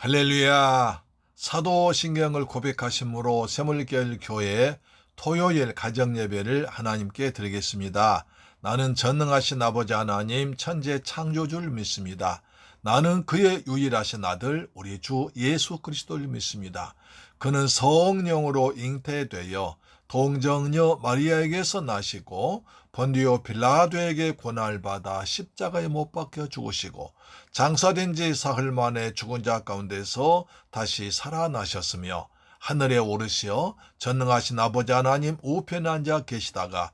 할렐루야. 사도신경을 고백하심으로 새물결 교회 토요일 가정예배를 하나님께 드리겠습니다. 나는 전능하신 아버지 하나님 천재 창조주를 믿습니다. 나는 그의 유일하신 아들 우리 주 예수 그리스도를 믿습니다. 그는 성령으로 잉태되어 동정녀 마리아에게서 나시고 본디오 빌라도에게 고난을 받아 십자가에 못 박혀 죽으시고 장사된 지 사흘 만에 죽은 자 가운데서 다시 살아나셨으며 하늘에 오르시어 전능하신 아버지 하나님 우편에 앉아 계시다가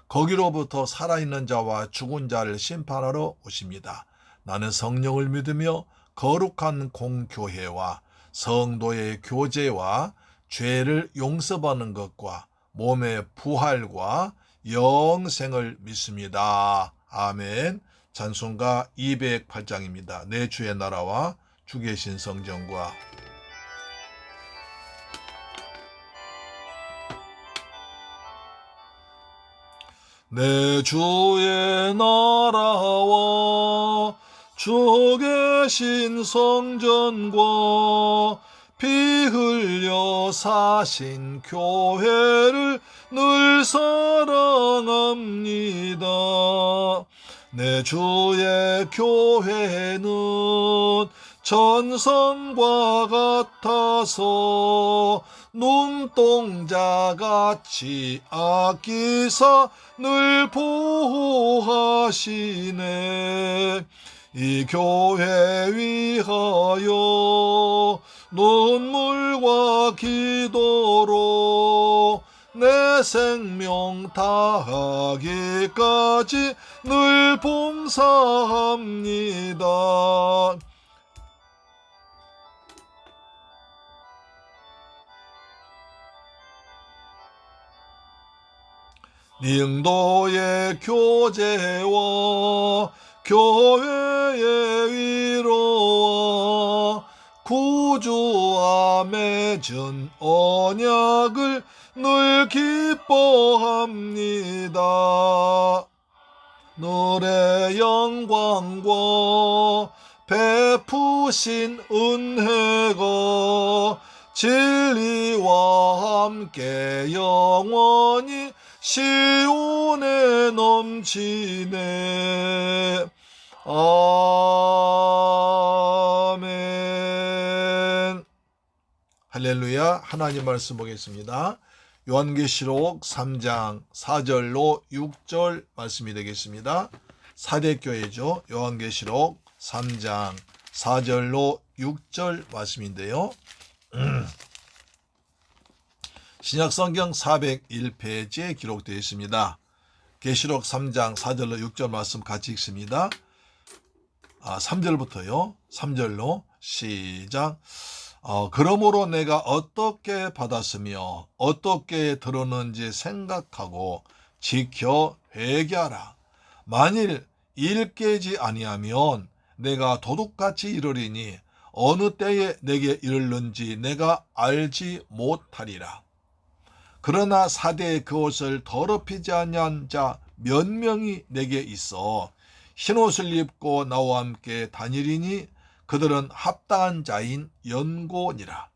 거기로부터 살아있는 자와 죽은 자를 심판하러 오십니다. 나는 성령을 믿으며 거룩한 공교회와 성도의 교제와 죄를 용서받는 것과 몸의 부활과 영생을 믿습니다. 아멘. 찬송가 208장입니다. 내 주의 나라와 주 계신 성전과 내 주의 나라와 주 계신 성전과 피 흘려 사신 교회를 늘 사랑합니다. 내 주의 교회는 전성과 같아서 눈동자같이 아끼사 늘 보호하시네. 이 교회 위하여 눈물과 기도로 내 생명 다하기까지 늘 봉사합니다. 링도의 교제와 교회의 위로와 구주와 맺은 언약을 늘 기뻐합니다. 너의 영광과 베푸신 은혜가 진리와 함께 영원히 시온에 넘치네. 아멘. 할렐루야. 하나님 말씀 보겠습니다. 요한계시록 3장 4절로 6절 말씀이 되겠습니다. 사대교회죠. 요한계시록 3장 4절로 6절 말씀인데요. 신약성경 401페이지에 기록되어 있습니다. 계시록 3장 4절로 6절 말씀 같이 읽습니다. 3절부터요. 3절로 시작. 그러므로 내가 어떻게 받았으며 어떻게 들었는지 생각하고 지켜 회개하라. 만일 일 깨지 아니하면 내가 도둑같이 이르리니 어느 때에 내게 이르는지 내가 알지 못하리라. 그러나 사대의 그 옷을 더럽히지 아니한 자 몇 명이 내게 있어 흰옷을 입고 나와 함께 다니리니 그들은 합당한 자인 연고니라.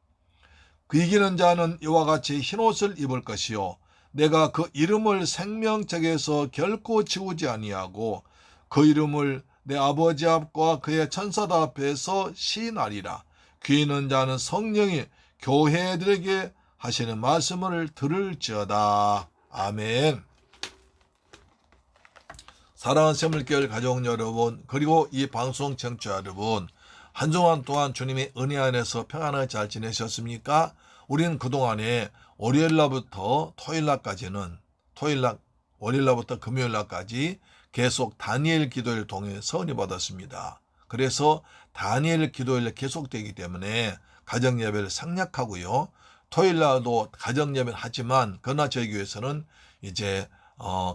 그 이기는 자는 이와 같이 흰옷을 입을 것이요 내가 그 이름을 생명책에서 결코 지우지 아니하고 그 이름을 내 아버지 앞과 그의 천사들 앞에서 시인하리라. 귀 있는 자는 성령이 교회들에게 하시는 말씀을 들을지어다. 아멘. 사랑하는 새물교회 가족 여러분, 그리고 이 방송 청취자 여러분, 한 주간 동안 주님의 은혜 안에서 평안하게 잘 지내셨습니까? 우리는 그동안에 월요일날부터 토요일날까지는 월요일날부터 금요일날까지 계속 다니엘 기도를 통해 선이 받았습니다. 그래서 다니엘 기도일 계속되기 때문에 가정예배를 생략하고요. 토요일날도 가정예배를 하지만 그러나 저희 교회에서는 이제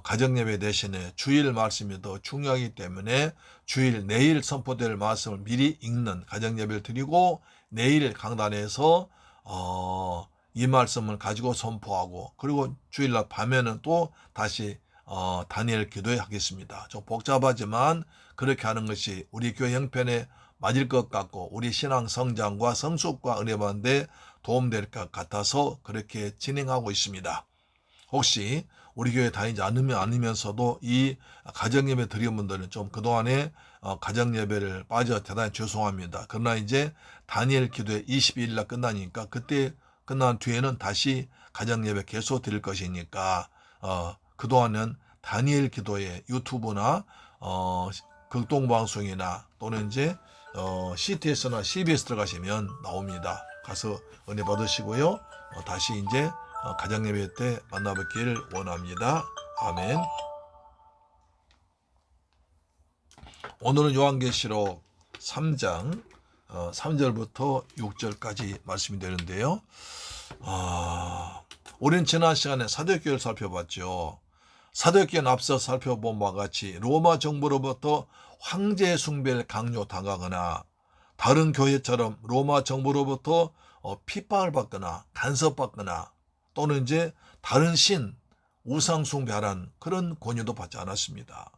가정예배 대신에 주일 말씀이 더 중요하기 때문에 주일 내일 선포될 말씀을 미리 읽는 가정예배를 드리고 내일 강단에서 이 말씀을 가지고 선포하고 그리고 주일날 밤에는 또 다시 다니엘 기도회 하겠습니다. 좀 복잡하지만 그렇게 하는 것이 우리 교회 형편에 맞을 것 같고 우리 신앙 성장과 성숙과 은혜 받는데 도움될 것 같아서 그렇게 진행하고 있습니다. 혹시 우리 교회 다니지 않으면서도 이 가정예배 드린 분들은 좀 그동안에 가정예배를 빠져 대단히 죄송합니다. 그러나 이제 다니엘 기도회 22일 날 끝나니까 그때 끝난 뒤에는 다시 가정예배 계속 드릴 것이니까 그동안은 다니엘 기도회 유튜브나 극동방송이나 또는 이제 CTS나 CBS 들어가시면 나옵니다. 가서 은혜 받으시고요. 다시 이제 가정예배 때 만나뵙기를 원합니다. 아멘. 오늘은 요한계시록 3장 3절부터 6절까지 말씀이 되는데요. 우리는 지난 시간에 사도교회를 살펴봤죠. 사도교회는 앞서 살펴본 바와 같이 로마 정부로부터 황제 숭배를 강요당하거나 다른 교회처럼 로마 정부로부터 핍박을 받거나 간섭받거나 또는 이제 다른 신, 우상 숭배하라는 그런 권유도 받지 않았습니다.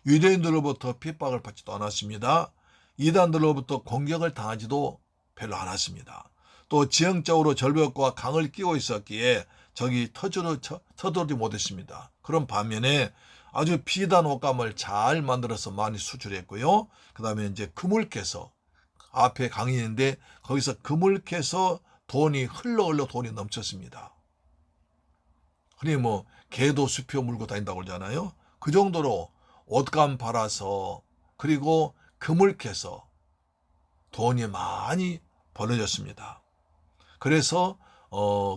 유대인들로부터 핍박을 받지도 않았습니다. 이단들로부터 공격을 당하지도 별로 않았습니다. 또 지형적으로 절벽과 강을 끼고 있었기에 적이 터들지 못했습니다. 그런 반면에 아주 비단 옷감을 잘 만들어서 많이 수출했고요. 그 다음에 이제 그물캐서 앞에 강이 있는데 거기서 그물캐서 돈이 흘러 돈이 넘쳤습니다. 흔히 뭐 개도 수표 물고 다닌다고 그러잖아요. 그 정도로 옷감 팔아서 그리고 그물캐서 돈이 많이 벌어졌습니다. 그래서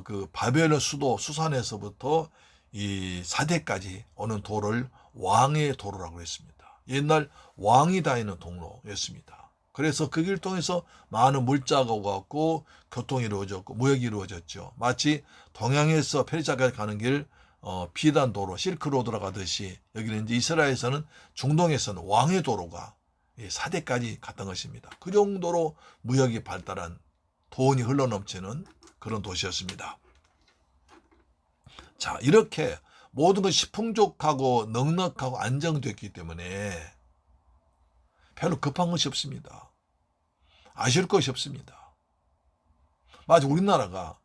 그 바벨론 수도 수산에서부터 이 사대까지 오는 도를 왕의 도로라고 했습니다. 옛날 왕이 다니는 동로였습니다. 그래서 그 길 통해서 많은 물자가 오갔고 교통이 이루어졌고 무역이 이루어졌죠. 마치 동양에서 페르시아까지 가는 길 비단 도로 실크로드라 가듯이 여기는 이제 이스라엘에서는 중동에서는 왕의 도로가 사대까지 갔던 것입니다. 그 정도로 무역이 발달한 돈이 흘러넘치는 그런 도시였습니다. 자, 이렇게 모든 것이 풍족하고 넉넉하고 안정됐기 때문에 별로 급한 것이 없습니다. 아쉬울 것이 없습니다. 마치 우리나라가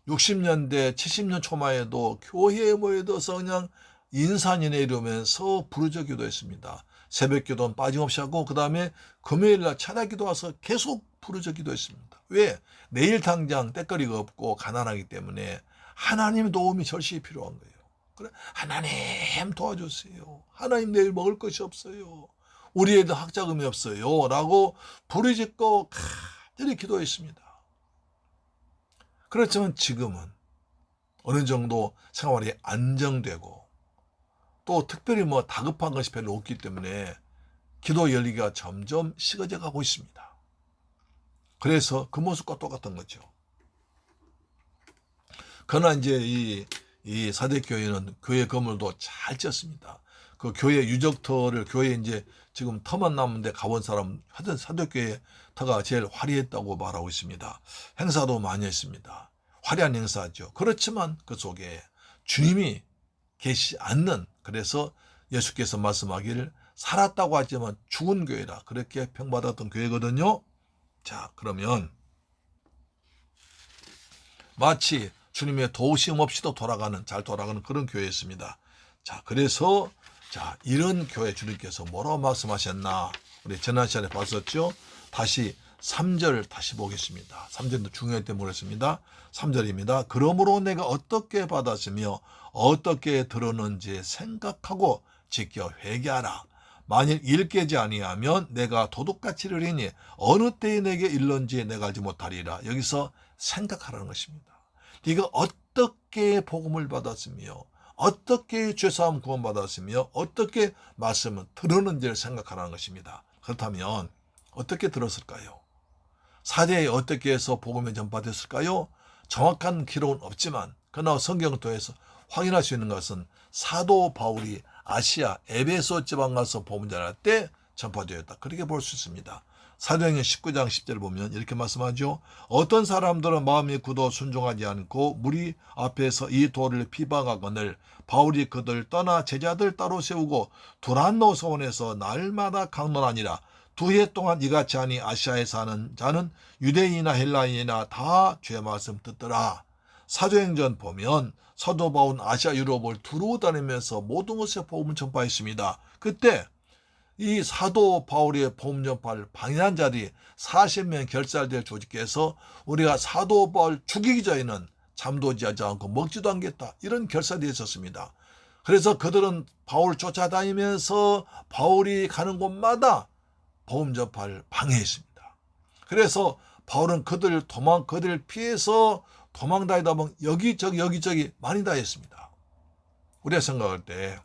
60년대 70년 초반에도 교회에 모여들어서 그냥 인산인해 이러면서 부르짖어 기도했습니다. 새벽 기도는 빠짐없이 하고 그 다음에 금요일날 찬양 기도 와서 계속 부르짖어 기도했습니다. 왜? 내일 당장 때거리가 없고 가난하기 때문에 하나님의 도움이 절실히 필요한 거예요. 그래, 하나님 도와주세요. 하나님 내일 먹을 것이 없어요. 우리 애들 학자금이 없어요. 라고 부르짖고 간절히 기도했습니다. 그렇지만 지금은 어느 정도 생활이 안정되고 또 특별히 뭐 다급한 것이 별로 없기 때문에 기도 열기가 점점 식어져 가고 있습니다. 그래서 그 모습과 똑같은 거죠. 그러나 이제 이 사대교회는 교회 건물도 잘 지었습니다. 그 교회 유적터를 교회 이제 지금 터만 남은데 가본 사람 하여튼 사도교회 터가 제일 화려했다고 말하고 있습니다. 행사도 많이 했습니다. 화려한 행사죠. 그렇지만 그 속에 주님이 계시지 않는, 그래서 예수께서 말씀하기를 살았다고 하지만 죽은 교회라 그렇게 평받았던 교회거든요. 자, 그러면 마치 주님의 도우심 없이도 잘 돌아가는 그런 교회였습니다. 자, 그래서 이런 교회 주님께서 뭐라고 말씀하셨나? 우리 지난 시간에 봤었죠? 다시 3절 다시 보겠습니다. 3절도 중요할 때 모르겠습니다. 3절입니다. 그러므로 내가 어떻게 받았으며 어떻게 들었는지 생각하고 지켜 회개하라. 만일 일깨지 아니하면 내가 도둑같이 이르리니 어느 때에 내게 일런지 내가 알지 못하리라. 여기서 생각하라는 것입니다. 네가 어떻게 복음을 받았으며 어떻게 죄사함 구원받았으며 어떻게 말씀을 들었는지를 생각하라는 것입니다. 그렇다면 어떻게 들었을까요? 사대에 어떻게 해서 복음을 전파됐을까요? 정확한 기록은 없지만 그러나 성경을 통해서 확인할 수 있는 것은 사도 바울이 아시아 에베소 지방 가서 복음 전할 때 전파되었다. 그렇게 볼 수 있습니다. 사도행전 19장 10절을 보면 이렇게 말씀하죠. 어떤 사람들은 마음이 굳어 순종하지 않고 무리 앞에서 이 도를 비방하거늘 바울이 그들 떠나 제자들 따로 세우고 두란노 서원에서 날마다 강론하니라. 두 해 동안 이같이 하니 아시아에 사는 자는 유대인이나 헬라인이나 다 죄 말씀 듣더라. 사도행전 보면 사도 바울은 아시아 유럽을 두루 다니면서 모든 것에 복음을 전파했습니다. 그때 이 사도 바울의 복음 전파를 방해한 자들이 40명 결살될 조직에서 우리가 사도 바울 죽이기 전에는 잠도 자지 않고 먹지도 않겠다, 이런 결사들이 있었습니다. 그래서 그들은 바울 쫓아다니면서 바울이 가는 곳마다 복음 전파를 방해했습니다. 그래서 바울은 그들을 피해서 도망다니다 보면 여기저기 많이 다녔습니다. 우리가 생각할 때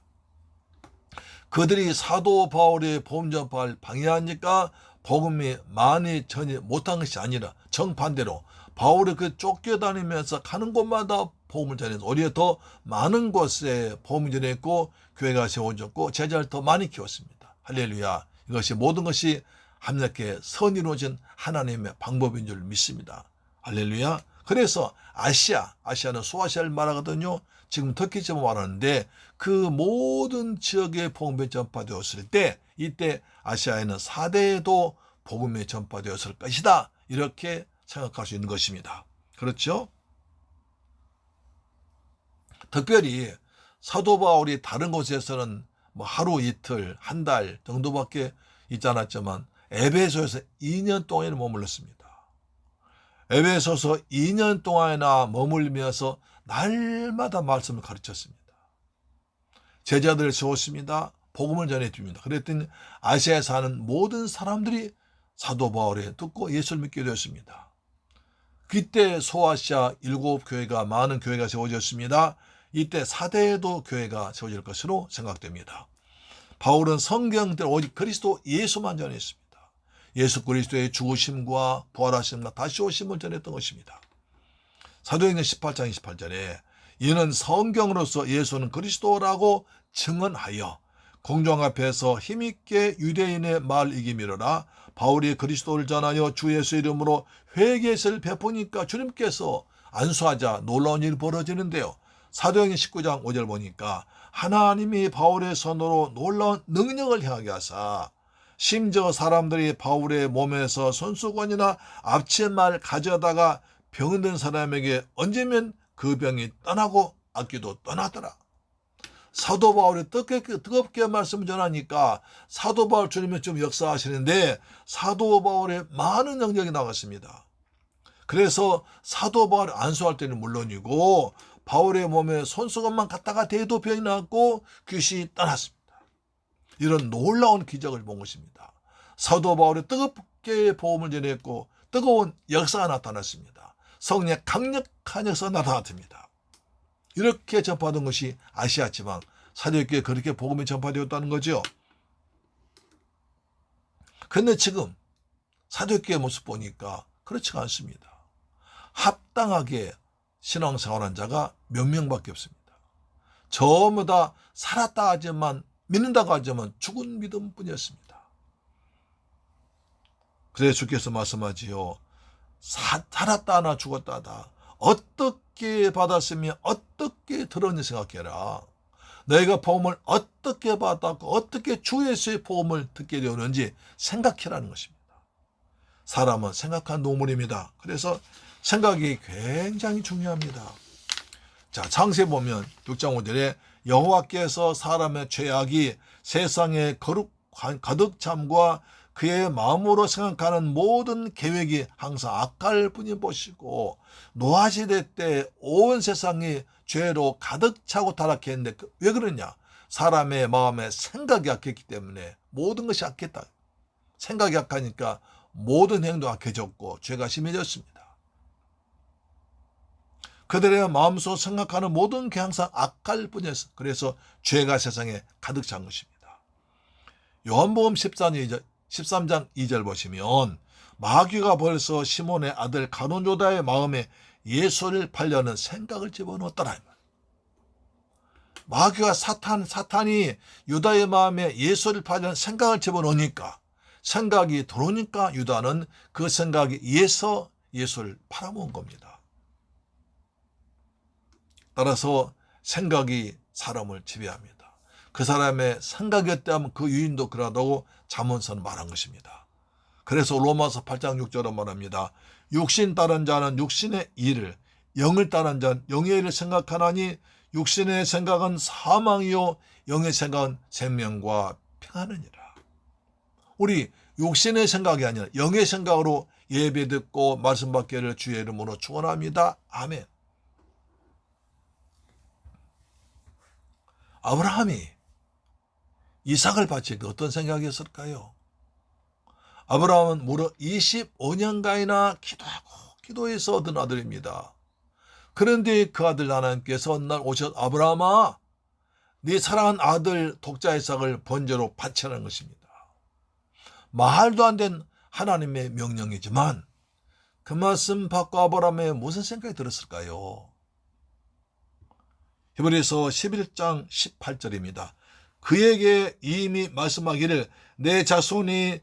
그들이 사도 바울의 복음 전파를 방해하니까 복음이 많이 전이 못한 것이 아니라 정반대로 바울이 그 쫓겨다니면서 가는 곳마다 복음을 전해서 오히려 더 많은 곳에 복음을 전했고 교회가 세워졌고 제자를 더 많이 키웠습니다. 할렐루야. 이것이 모든 것이 함께 선이루어진 하나님의 방법인 줄 믿습니다. 할렐루야. 그래서 아시아는 소아시아를 말하거든요. 지금 터키처럼 말하는데 그 모든 지역에 복음이 전파되었을 때 이때 아시아에는 4대에도 복음이 전파되었을 것이다, 이렇게 생각할 수 있는 것입니다. 그렇죠? 특별히 사도 바울이 다른 곳에서는 뭐 하루 이틀 한 달 정도밖에 있지 않았지만 에베소에서 2년 동안이나 머물렀습니다. 에베소서 2년 동안이나 머물면서 날마다 말씀을 가르쳤습니다. 제자들을 세웠습니다. 복음을 전해줍니다. 그랬더니 아시아에 사는 모든 사람들이 사도 바울을 듣고 예수를 믿게 되었습니다. 그때 소아시아 7교회가 많은 교회가 세워졌습니다. 이때 4대에도 교회가 세워질 것으로 생각됩니다. 바울은 성경대로 오직 그리스도 예수만 전했습니다. 예수 그리스도의 죽으심과 부활하심과 다시 오심을 전했던 것입니다. 사도행전 18장 28절에 이는 성경으로서 예수는 그리스도라고 증언하여 공중 앞에서 힘있게 유대인의 말 이기미로라. 바울이 그리스도를 전하여 주 예수 이름으로 회개를 베푸니까 주님께서 안수하자 놀라운 일이 벌어지는데요. 사도행전 19장 5절 보니까 하나님이 바울의 손으로 놀라운 능력을 행하게 하사 심지어 사람들이 바울의 몸에서 손수건이나 앞치마를 가져다가 병든 사람에게 얹으면 그 병이 떠나고 악귀도 떠나더라. 사도 바울이 뜨겁게 말씀을 전하니까 사도 바울 주님은 좀 역사하시는데 사도 바울의 많은 능력이 나갔습니다. 그래서 사도 바울이 안수할 때는 물론이고 바울의 몸에 손수건만 갖다가 대도 병이 나고 귀신이 떠났습니다. 이런 놀라운 기적을 본 것입니다. 사도 바울이 뜨겁게 복음을 전했고 뜨거운 역사가 나타났습니다. 성령의 강력한 역사가 나타났습니다. 이렇게 전파된 것이 아시아지만 사도교회에 그렇게 복음이 전파되었다는 거죠. 그런데 지금 사도교회 모습 보니까 그렇지가 않습니다. 합당하게 신앙생활한 자가 몇 명밖에 없습니다. 전부 다 살았다 하지만 믿는다고 하지만 죽은 믿음뿐이었습니다. 그래서 주께서 말씀하지요. 살았다 하나 죽었다 하다. 어떻게 받았으며 어떻게 들었니 생각해라. 너희가 복음을 어떻게 받았고 어떻게 주 예수의 복음을 듣게 되었는지 생각해라는 것입니다. 사람은 생각한 노물입니다. 그래서 생각이 굉장히 중요합니다. 자, 창세 보면 6장 5절에 여호와께서 사람의 죄악이 세상에 가득 참과 그의 마음으로 생각하는 모든 계획이 항상 악할 뿐이 보시고 노아시대 때 온 세상이 죄로 가득 차고 타락했는데 왜 그러냐? 사람의 마음에 생각이 악했기 때문에 모든 것이 악했다. 생각이 악하니까 모든 행동 악해졌고 죄가 심해졌습니다. 그들의 마음속 생각하는 모든 게 항상 악할 뿐이었어. 그래서 죄가 세상에 가득 찬 것입니다. 요한복음 13장 2절 보시면 마귀가 벌써 시몬의 아들 가룟유다의 마음에 예수를 팔려는 생각을 집어넣었더라. 마귀가 사탄이 유다의 마음에 예수를 팔려는 생각을 집어넣으니까 생각이 들어오니까 유다는 그 생각에 의해서 예수를 팔아먹은 겁니다. 따라서 생각이 사람을 지배합니다. 그 사람의 생각이었다면 그 유인도 그러하다고 잠언서는 말한 것입니다. 그래서 로마서 8장 6절은 말합니다. 육신 따른 자는 육신의 일을, 영을 따른 자는 영의 일을 생각하나니 육신의 생각은 사망이요 영의 생각은 생명과 평안이니라. 우리 육신의 생각이 아니라 영의 생각으로 예배 듣고 말씀 받기를 주의 이름으로 축원합니다. 아멘. 아브라함이 이삭을 바칠 때 어떤 생각이었을까요? 아브라함은 무려 25년간이나 기도하고 기도해서 얻은 아들입니다. 그런데 그 아들 하나님께서 어느 날 오셔서 아브라함아, 네 사랑하는 아들 독자 이삭을 번제로 바치라는 것입니다. 말도 안 된 하나님의 명령이지만 그 말씀 받고 아브라함의 무슨 생각이 들었을까요? 히브리서 11장 18절입니다. 그에게 이미 말씀하기를 내 자손이라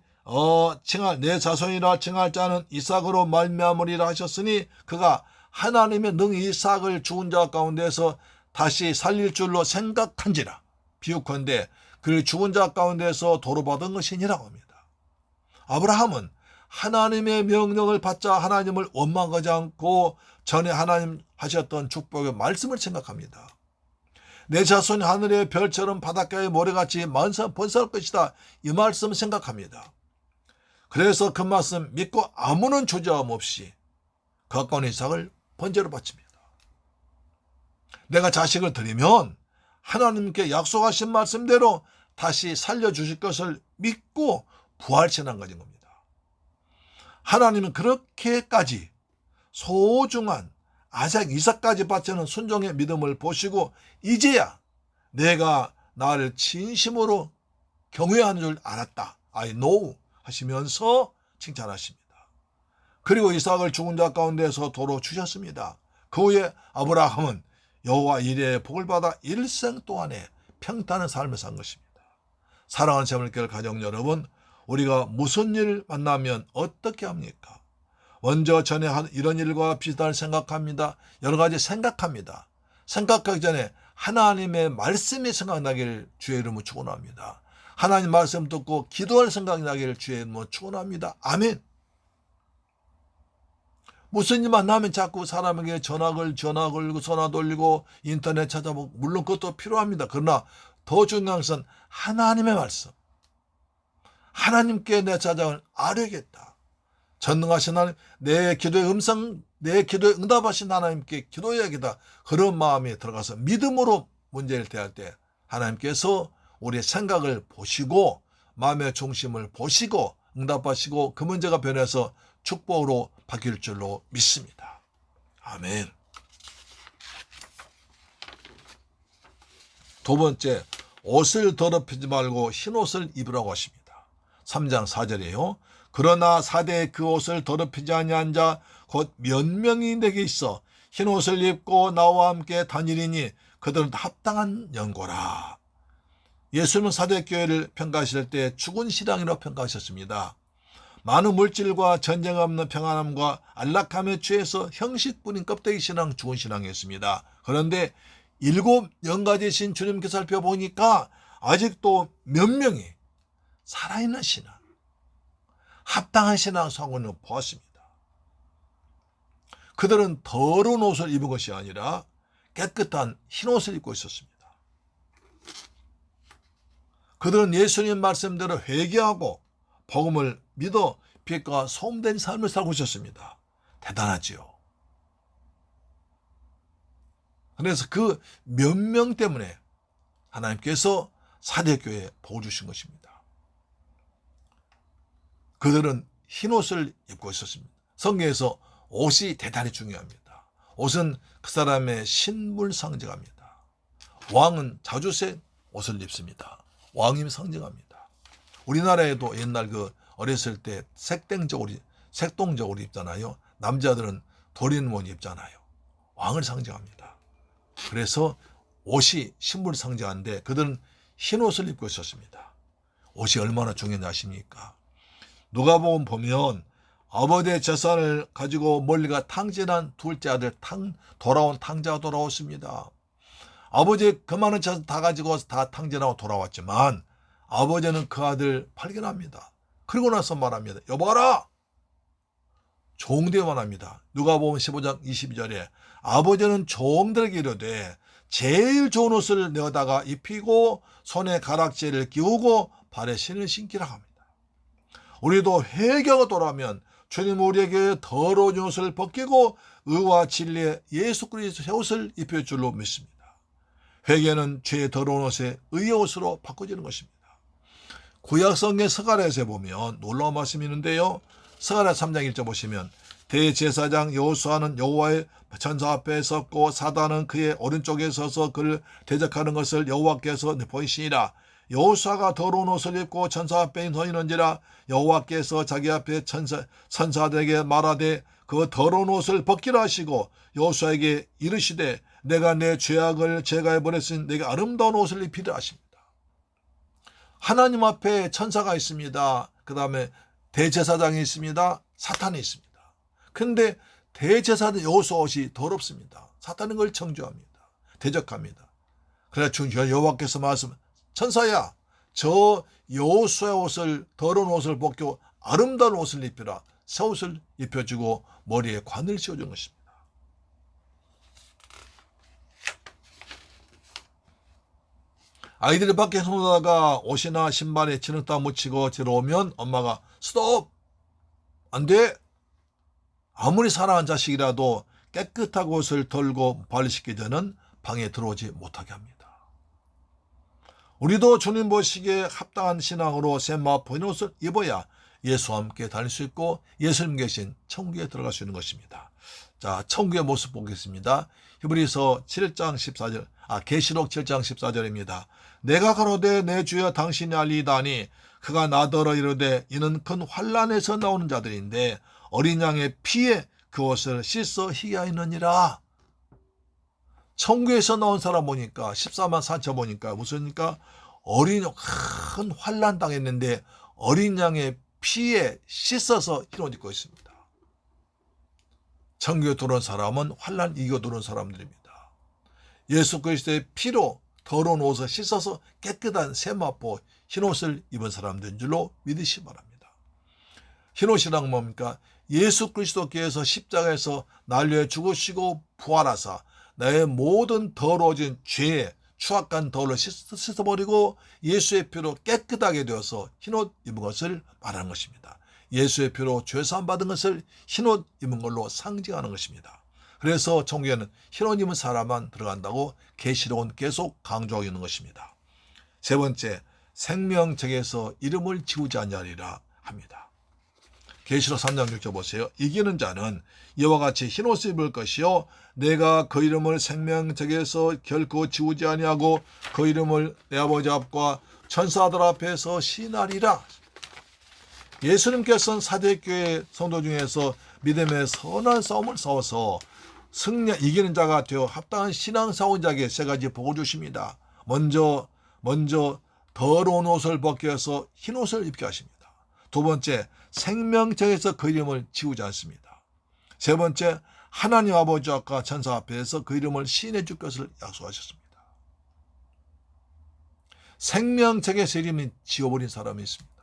칭할 자는 이삭으로 말미암으리라 하셨으니 그가 하나님의 능히 이삭을 죽은 자 가운데서 다시 살릴 줄로 생각한지라. 비유컨대 그를 죽은 자 가운데서 도로받은 것이니라고 합니다. 아브라함은 하나님의 명령을 받자 하나님을 원망하지 않고 전에 하나님 하셨던 축복의 말씀을 생각합니다. 내 자손이 하늘의 별처럼 바닷가의 모래같이 번성할 것이다. 이 말씀 생각합니다. 그래서 그 말씀 믿고 아무런 주저함 없이 가까운 이삭을 번제로 바칩니다. 내가 자식을 드리면 하나님께 약속하신 말씀대로 다시 살려주실 것을 믿고 부활신앙 가진 겁니다. 하나님은 그렇게까지 소중한 이삭까지 바치는 순종의 믿음을 보시고 이제야 내가 나를 진심으로 경외하는 줄 알았다. I know 하시면서 칭찬하십니다. 그리고 이삭을 죽은 자 가운데서 도로 주셨습니다. 그 후에 아브라함은 여호와 이레의 복을 받아 일생 동안에 평탄한 삶을 산 것입니다. 사랑하는 재물교회 가정 여러분, 우리가 무슨 일 만나면 어떻게 합니까? 먼저 전에 이런 일과 비슷한 생각합니다. 여러 가지 생각합니다. 생각하기 전에 하나님의 말씀이 생각나기를 주의 이름으로 축원합니다. 하나님 말씀 듣고 기도할 생각이 나기를 주의 이름으로 축원합니다. 아멘. 무슨 일 만나면 자꾸 사람에게 전화 걸고 전화 돌리고 인터넷 찾아보고 물론 그것도 필요합니다. 그러나 더 중요한 것은 하나님의 말씀. 하나님께 내 찾아을 아뢰겠다. 전능하신 하나님, 내 기도의 응답하신 하나님께 기도해야겠다. 그런 마음이 들어가서 믿음으로 문제를 대할 때 하나님께서 우리의 생각을 보시고 마음의 중심을 보시고 응답하시고 그 문제가 변해서 축복으로 바뀔 줄로 믿습니다. 아멘. 두 번째, 옷을 더럽히지 말고 흰 옷을 입으라고 하십니다. 3장 4절이에요. 그러나 사대에 그 옷을 더럽히지 아니한 자 곧 몇 명이 내게 있어 흰 옷을 입고 나와 함께 다니리니 그들은 합당한 연고라. 예수님은 사대교회를 평가하실 때 죽은 신앙이라고 평가하셨습니다. 많은 물질과 전쟁 없는 평안함과 안락함에 취해서 형식뿐인 껍데기 신앙, 죽은 신앙이었습니다. 그런데 7연가지신 주님께 살펴보니까 아직도 몇 명이 살아있는 신앙, 합당한 신앙 성원을 보았습니다. 그들은 더러운 옷을 입은 것이 아니라 깨끗한 흰 옷을 입고 있었습니다. 그들은 예수님 말씀대로 회개하고 복음을 믿어 빛과 소음된 삶을 살고 있었습니다. 대단하지요. 그래서 그 몇 명 때문에 하나님께서 사대교회에 복을 주신 것입니다. 그들은 흰 옷을 입고 있었습니다. 성경에서 옷이 대단히 중요합니다. 옷은 그 사람의 신분을 상징합니다. 왕은 자주색 옷을 입습니다. 왕임 상징합니다. 우리나라에도 옛날 어렸을 때 색동저 옷 입잖아요. 남자들은 도린옷 입잖아요. 왕을 상징합니다. 그래서 옷이 신분을 상징하는데 그들은 흰 옷을 입고 있었습니다. 옷이 얼마나 중요한지 아십니까? 누가복음 보면 아버지의 재산을 가지고 멀리가 탕진한 둘째 아들 돌아온 탕자가 돌아왔습니다. 아버지의 그 많은 재산 다 가지고 다 탕진하고 돌아왔지만 아버지는 그 아들 발견합니다. 그리고 나서 말합니다. 여봐라. 종되어 말합니다. 누가복음 15장 22절에 아버지는 종들에게 이르되 제일 좋은 옷을 내어다가 입히고 손에 가락지를 끼우고 발에 신을 신기라 합니다. 우리도 회개가 돌아오면 주님 우리에게 더러운 옷을 벗기고 의와 진리의 예수 그리스도의 옷을 입힐 줄로 믿습니다. 회개는 죄의 더러운 옷에 의의 옷으로 바꿔지는 것입니다. 구약성경 스가랴에서 보면 놀라운 말씀이 있는데요. 스가랴 3장 1절 보시면 대제사장 여호수아는 여호와의 천사 앞에 섰고 사단은 그의 오른쪽에 서서 그를 대적하는 것을 여호와께서 보이시니라. 여호수아가 더러운 옷을 입고 천사 앞에 서 있는지라 여호와께서 자기 앞에 천사들에게 말하되 그 더러운 옷을 벗기라 하시고 여호수아에게 이르시되 내가 내 죄악을 제거해 버렸으니 내게 아름다운 옷을 입히라 하십니다. 하나님 앞에 천사가 있습니다. 그 다음에 대제사장이 있습니다. 사탄이 있습니다. 근데 대제사장 여호수아 옷이 더럽습니다. 사탄은 그걸 청조합니다. 대적합니다. 그래서 주 여호와께서 말씀, 천사야, 저 여호수아의 옷을, 더러운 옷을 벗고 아름다운 옷을 입히라. 새 옷을 입혀주고 머리에 관을 씌워준 것입니다. 아이들이 밖에 놀다가 옷이나 신발에 진흙다 묻히고 들어오면 엄마가 스톱! 안 돼! 아무리 사랑하는 자식이라도 깨끗하게 옷을 덜고 발식기 전은 방에 들어오지 못하게 합니다. 우리도 주님 보시기에 합당한 신앙으로 샘마 보이는 옷을 입어야 예수와 함께 다닐 수 있고 예수님 계신 천국에 들어갈 수 있는 것입니다. 자, 천국의 모습 보겠습니다. 히브리서 7장 14절, 계시록 7장 14절입니다. 내가 가로되 내 주여 당신이 알리다니 그가 나더러 이르되 이는 큰 환난에서 나오는 자들인데 어린 양의 피에 그 옷을 씻어 희게 하였느니라. 천국에서 나온 사람 보니까 14만 4천 보니까 무슨니까 큰 환난 당했는데 어린 양의 피에 씻어서 흰 옷 입고 있습니다. 천국에 들어온 사람은 환난 이겨 들어온 사람들입니다. 예수 그리스도의 피로 더러운 옷을 씻어서 깨끗한 세마포 흰옷을 입은 사람들인 줄로 믿으시 바랍니다. 흰옷이란 뭡니까? 예수 그리스도께서 십자가에서 난리에 죽으시고 부활하사 나의 모든 더러워진 죄, 추악한 더러를 씻어버리고 예수의 피로 깨끗하게 되어서 흰옷 입은 것을 말하는 것입니다. 예수의 피로 죄사함 받은 것을 흰옷 입은 걸로 상징하는 것입니다. 그래서 천국에는 흰옷 입은 사람만 들어간다고 계시록은 계속 강조하고 있는 것입니다. 세 번째, 생명책에서 이름을 지우지 아니하리라 합니다. 계시록 3장 6절 보세요. 이기는 자는 이와 같이 흰옷을 입을 것이요 내가 그 이름을 생명책에서 결코 지우지 아니하고 그 이름을 내 아버지 앞과 천사들 앞에서 시인하리라. 예수님께서는 사대교회 성도 중에서 믿음의 선한 싸움을 싸워서 이기는 자가 되어 합당한 신앙사원 자에게 세 가지 복을 주십니다. 먼저 더러운 옷을 벗겨서 흰 옷을 입게 하십니다. 두 번째, 생명책에서 그 이름을 지우지 않습니다. 세 번째, 하나님 아버지 앞과 천사 앞에서 그 이름을 시인해 줄 것을 약속하셨습니다. 생명책에서 이름이 지워버린 사람이 있습니다.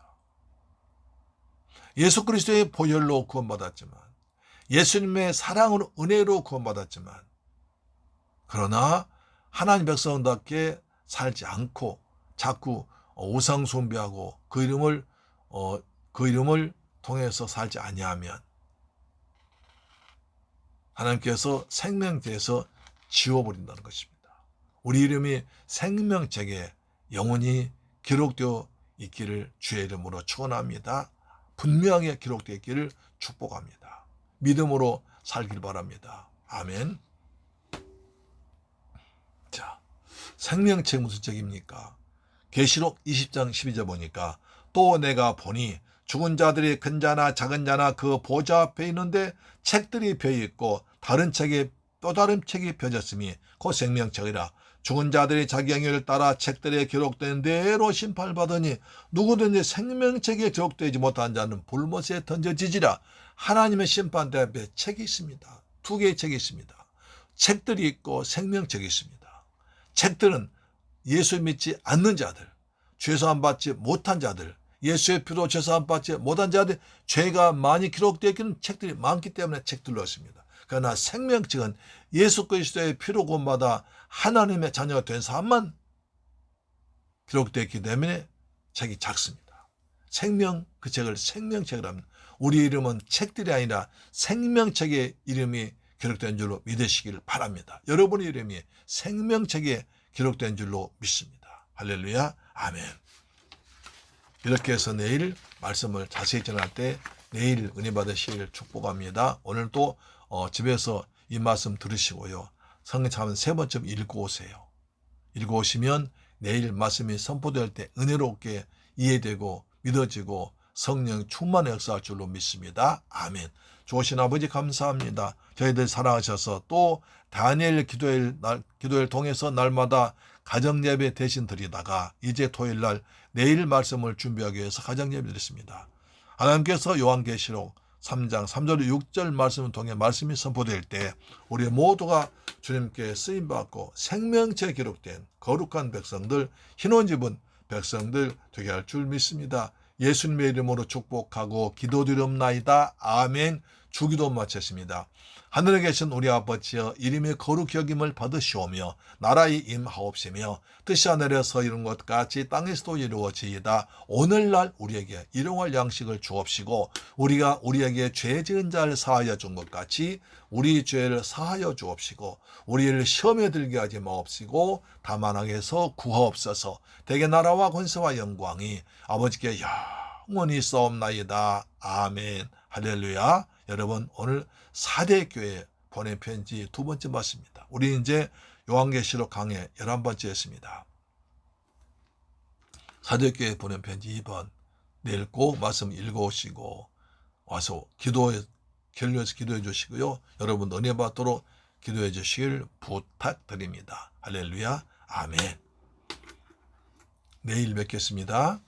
예수 그리스도의 보혈로 구원받았지만, 예수님의 사랑으로 은혜로 구원받았지만, 그러나 하나님 백성답게 살지 않고 자꾸 우상 숭배하고 그 이름을 통해서 살지 아니하면 하나님께서 생명책에서 지워버린다는 것입니다. 우리 이름이 생명책에 영원히 기록되어 있기를 주의 이름으로 축원합니다. 분명하게 기록되어 있기를 축복합니다. 믿음으로 살길 바랍니다. 아멘. 자, 생명책 무슨 책입니까? 계시록 20장 12절 보니까 또 내가 보니 죽은 자들이 큰 자나 작은 자나 그 보좌 앞에 있는데 책들이 펴있고 다른 책에 또 다른 책이 펴졌으니 그 생명책이라. 죽은 자들이 자기 행위를 따라 책들에 기록된 대로 심판을 받으니 누구든지 생명책에 기록되지 못한 자는 불못에 던져지지라. 하나님의 심판대 앞에 책이 있습니다. 두 개의 책이 있습니다. 책들이 있고 생명책이 있습니다. 책들은 예수 믿지 않는 자들, 죄사함 받지 못한 자들, 예수의 피로 제사함 받지 못한 자들 죄가 많이 기록되어 있는 책들이 많기 때문에 책들로 했습니다. 그러나 생명책은 예수 그리스도의 피로 구원받아 하나님의 자녀가 된 사람만 기록되어 있기 때문에 책이 작습니다. 생명 그 책을 생명책이라 합니다. 우리 이름은 책들이 아니라 생명책의 이름이 기록된 줄로 믿으시기를 바랍니다. 여러분의 이름이 생명책에 기록된 줄로 믿습니다. 할렐루야. 아멘. 이렇게 해서 내일 말씀을 자세히 전할 때 내일 은혜 받으시길 축복합니다. 오늘도 집에서 이 말씀 들으시고요. 성경 잠은 3번쯤 읽고 오세요. 읽고 오시면 내일 말씀이 선포될 때 은혜롭게 이해되고 믿어지고 성령 충만의 역사할 줄로 믿습니다. 아멘. 좋으신 아버지 감사합니다. 저희들 사랑하셔서 또 다니엘 기도회를 통해서 날마다 가정예배 대신 드리다가 이제 토요일날 내일 말씀을 준비하기 위해서 가정예배 드렸습니다. 하나님께서 요한계시록 3장 3절 6절 말씀을 통해 말씀이 선포될 때 우리 모두가 주님께 쓰임받고 생명체에 기록된 거룩한 백성들, 흰옷 입은 백성들 되게 할 줄 믿습니다. 예수님의 이름으로 축복하고 기도드리옵나이다. 아멘. 주기도 마쳤습니다. 하늘에 계신 우리 아버지여 이름의 거룩히 여김을 받으시오며 나라의 임하옵시며 뜻이 하늘에서 이룬 것 같이 땅에서도 이루어지이다. 오늘날 우리에게 일용할 양식을 주옵시고 우리가 우리에게 죄 지은 자를 사하여 준 것 같이 우리 죄를 사하여 주옵시고 우리를 시험에 들게 하지 마옵시고 다만 악에서 구하옵소서. 대개 나라와 권세와 영광이 아버지께 영원히 있사옵나이다. 아멘. 할렐루야. 여러분 오늘 4대 교회 보낸 편지 2번째 맞습니다. 우리 이제 요한계시록 강해 11번째였습니다. 4대 교회 보낸 편지 2번 내일 꼭 말씀 읽어오시고 와서 결례해서 기도해 주시고요. 여러분 은혜 받도록 기도해 주시길 부탁드립니다. 할렐루야. 아멘. 내일 뵙겠습니다.